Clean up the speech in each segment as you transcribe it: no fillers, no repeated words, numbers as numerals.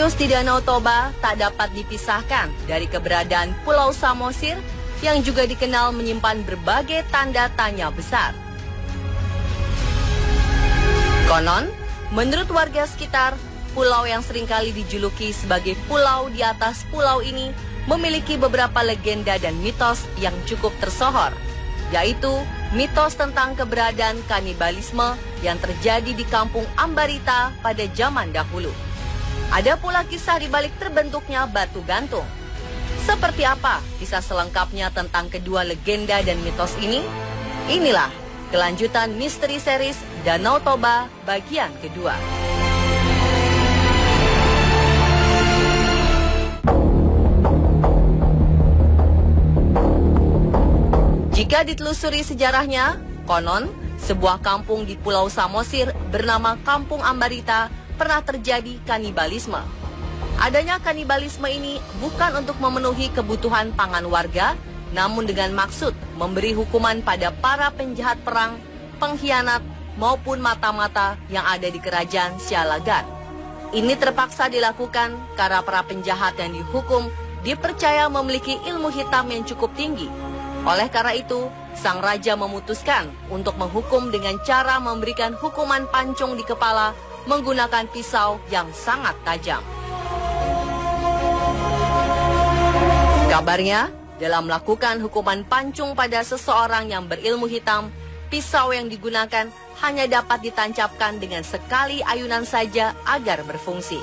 Misterius di Danau Toba tak dapat dipisahkan dari keberadaan Pulau Samosir yang juga dikenal menyimpan berbagai tanda tanya besar. Konon, menurut warga sekitar, pulau yang seringkali dijuluki sebagai pulau di atas pulau ini memiliki beberapa legenda dan mitos yang cukup tersohor, yaitu mitos tentang keberadaan kanibalisme yang terjadi di kampung Ambarita pada zaman dahulu. Ada pula kisah di balik terbentuknya batu gantung. Seperti apa kisah selengkapnya tentang kedua legenda dan mitos ini? Inilah kelanjutan misteri series Danau Toba bagian kedua. Jika ditelusuri sejarahnya, konon sebuah kampung di Pulau Samosir bernama Kampung Ambarita pernah terjadi kanibalisme. Adanya kanibalisme ini bukan untuk memenuhi kebutuhan pangan warga, namun dengan maksud memberi hukuman pada para penjahat perang, pengkhianat, maupun mata-mata yang ada di kerajaan Sialagan. Ini terpaksa dilakukan karena para penjahat yang dihukum dipercaya memiliki ilmu hitam yang cukup tinggi. Oleh karena itu, sang raja memutuskan untuk menghukum dengan cara memberikan hukuman pancung di kepala menggunakan pisau yang sangat tajam. Kabarnya, dalam melakukan hukuman pancung pada seseorang yang berilmu hitam, pisau yang digunakan hanya dapat ditancapkan dengan sekali ayunan saja agar berfungsi.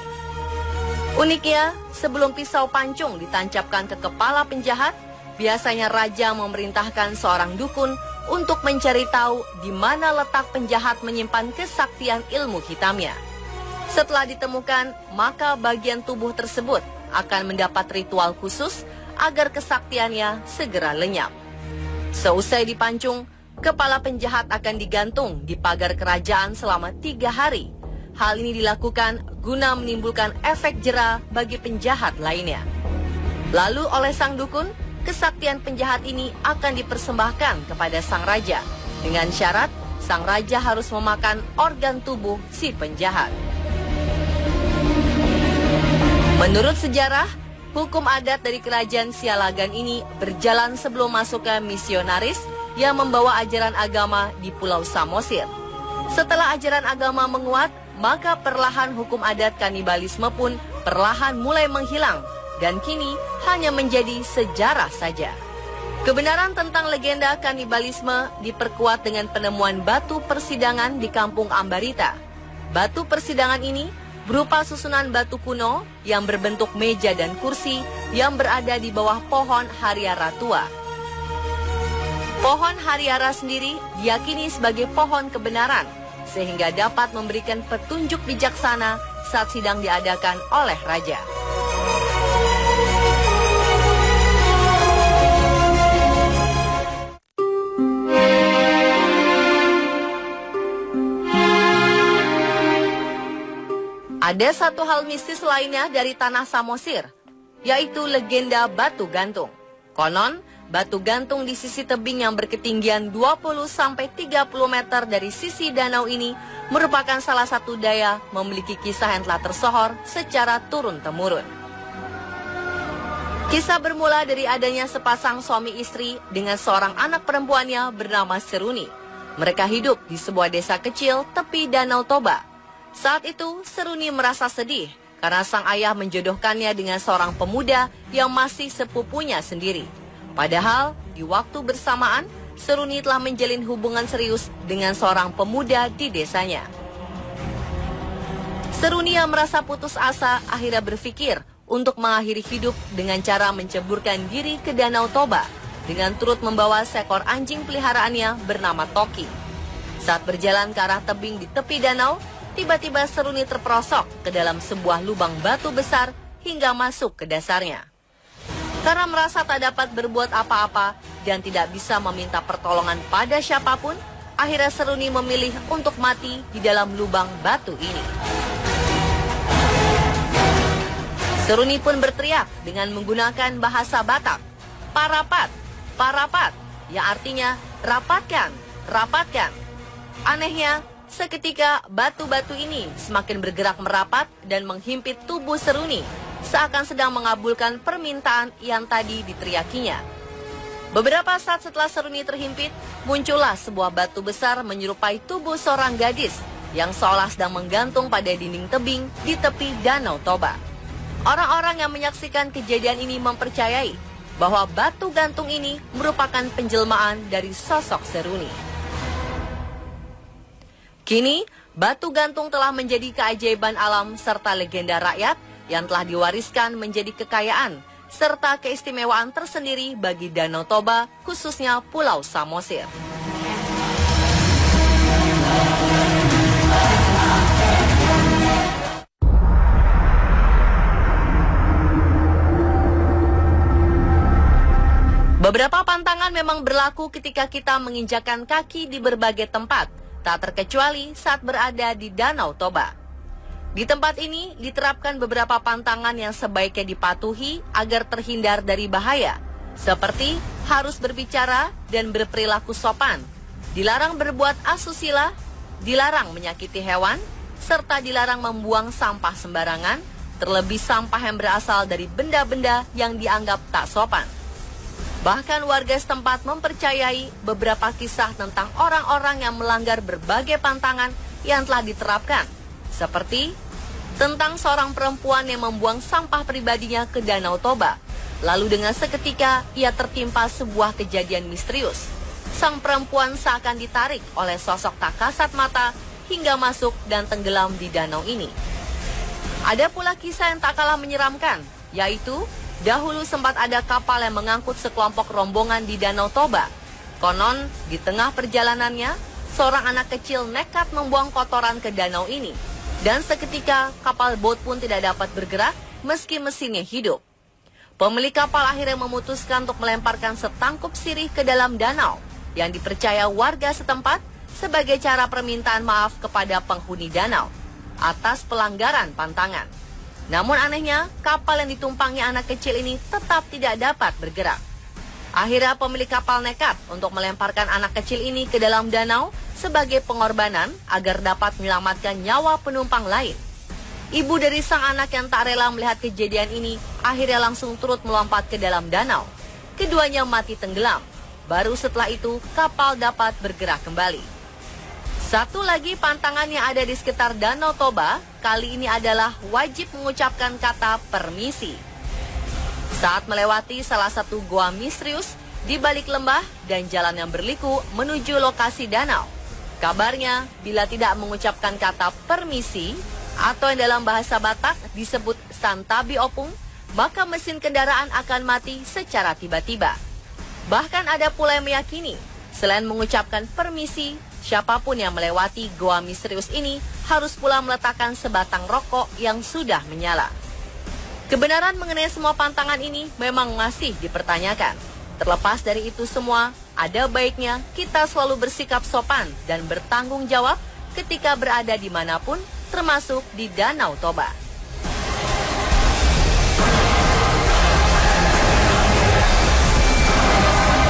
Uniknya, sebelum pisau pancung ditancapkan ke kepala penjahat, biasanya raja memerintahkan seorang dukun untuk mencari tahu di mana letak penjahat menyimpan kesaktian ilmu hitamnya. Setelah ditemukan, maka bagian tubuh tersebut akan mendapat ritual khusus agar kesaktiannya segera lenyap. Seusai dipancung, kepala penjahat akan digantung di pagar kerajaan selama 3 hari. Hal ini dilakukan guna menimbulkan efek jera bagi penjahat lainnya. Lalu oleh sang dukun, kesaktian penjahat ini akan dipersembahkan kepada sang raja, dengan syarat sang raja harus memakan organ tubuh si penjahat. Menurut sejarah, hukum adat dari kerajaan Sialagan ini berjalan sebelum masuknya misionaris yang membawa ajaran agama di Pulau Samosir. Setelah ajaran agama menguat, maka perlahan hukum adat kanibalisme pun perlahan mulai menghilang dan kini hanya menjadi sejarah saja. Kebenaran tentang legenda kanibalisme diperkuat dengan penemuan batu persidangan di Kampung Ambarita. Batu persidangan ini berupa susunan batu kuno yang berbentuk meja dan kursi yang berada di bawah pohon hariara tua. Pohon hariara sendiri diyakini sebagai pohon kebenaran, sehingga dapat memberikan petunjuk bijaksana saat sidang diadakan oleh raja. Ada satu hal mistis lainnya dari tanah Samosir, yaitu legenda batu gantung. Konon, batu gantung di sisi tebing yang berketinggian 20-30 meter dari sisi danau ini merupakan salah satu daya memiliki kisah yang telah tersohor secara turun-temurun. Kisah bermula dari adanya sepasang suami istri dengan seorang anak perempuannya bernama Seruni. Mereka hidup di sebuah desa kecil tepi Danau Toba. Saat itu, Seruni merasa sedih karena sang ayah menjodohkannya dengan seorang pemuda yang masih sepupunya sendiri. Padahal, di waktu bersamaan, Seruni telah menjalin hubungan serius dengan seorang pemuda di desanya. Seruni yang merasa putus asa akhirnya berpikir untuk mengakhiri hidup dengan cara menceburkan diri ke Danau Toba dengan turut membawa seekor anjing peliharaannya bernama Toki. Saat berjalan ke arah tebing di tepi danau, tiba-tiba Seruni terperosok ke dalam sebuah lubang batu besar hingga masuk ke dasarnya. Karena merasa tak dapat berbuat apa-apa dan tidak bisa meminta pertolongan pada siapapun, akhirnya Seruni memilih untuk mati di dalam lubang batu ini. Seruni pun berteriak dengan menggunakan bahasa Batak, "Parapat, parapat," yang artinya rapatkan, rapatkan. Anehnya, Seketika batu-batu ini semakin bergerak merapat dan menghimpit tubuh Seruni, seakan sedang mengabulkan permintaan yang tadi diteriakinya. Beberapa saat setelah Seruni terhimpit, muncullah sebuah batu besar menyerupai tubuh seorang gadis yang seolah sedang menggantung pada dinding tebing di tepi Danau Toba. Orang-orang yang menyaksikan kejadian ini mempercayai bahwa batu gantung ini merupakan penjelmaan dari sosok Seruni. Kini, batu gantung telah menjadi keajaiban alam serta legenda rakyat yang telah diwariskan menjadi kekayaan serta keistimewaan tersendiri bagi Danau Toba, khususnya Pulau Samosir. Beberapa pantangan memang berlaku ketika kita menginjakan kaki di berbagai tempat, tak terkecuali saat berada di Danau Toba. Di tempat ini diterapkan beberapa pantangan yang sebaiknya dipatuhi agar terhindar dari bahaya, seperti harus berbicara dan berperilaku sopan, dilarang berbuat asusila, dilarang menyakiti hewan, serta dilarang membuang sampah sembarangan, terlebih sampah yang berasal dari benda-benda yang dianggap tak sopan. Bahkan warga setempat mempercayai beberapa kisah tentang orang-orang yang melanggar berbagai pantangan yang telah diterapkan, seperti tentang seorang perempuan yang membuang sampah pribadinya ke Danau Toba. Lalu dengan seketika ia tertimpa sebuah kejadian misterius. Sang perempuan seakan ditarik oleh sosok tak kasat mata hingga masuk dan tenggelam di danau ini. Ada pula kisah yang tak kalah menyeramkan, yaitu dahulu sempat ada kapal yang mengangkut sekelompok rombongan di Danau Toba. Konon, di tengah perjalanannya, seorang anak kecil nekat membuang kotoran ke danau ini. Dan seketika, kapal bot pun tidak dapat bergerak meski mesinnya hidup. Pemilik kapal akhirnya memutuskan untuk melemparkan setangkup sirih ke dalam danau, yang dipercaya warga setempat sebagai cara permintaan maaf kepada penghuni danau atas pelanggaran pantangan. Namun anehnya, kapal yang ditumpangi anak kecil ini tetap tidak dapat bergerak. Akhirnya pemilik kapal nekat untuk melemparkan anak kecil ini ke dalam danau sebagai pengorbanan agar dapat menyelamatkan nyawa penumpang lain. Ibu dari sang anak yang tak rela melihat kejadian ini akhirnya langsung turut melompat ke dalam danau. Keduanya mati tenggelam. Baru setelah itu kapal dapat bergerak kembali. Satu lagi pantangan yang ada di sekitar Danau Toba, kali ini adalah wajib mengucapkan kata permisi. Saat melewati salah satu goa misterius di balik lembah dan jalan yang berliku menuju lokasi danau. Kabarnya, bila tidak mengucapkan kata permisi, atau yang dalam bahasa Batak disebut santabi opung, maka mesin kendaraan akan mati secara tiba-tiba. Bahkan ada pula yang meyakini, selain mengucapkan permisi, siapapun yang melewati goa misterius ini harus pula meletakkan sebatang rokok yang sudah menyala. Kebenaran mengenai semua pantangan ini memang masih dipertanyakan. Terlepas dari itu semua, ada baiknya kita selalu bersikap sopan dan bertanggung jawab ketika berada dimanapun, termasuk di Danau Toba.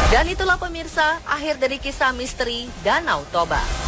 Dan itulah pemirsa, akhir dari kisah misteri Danau Toba.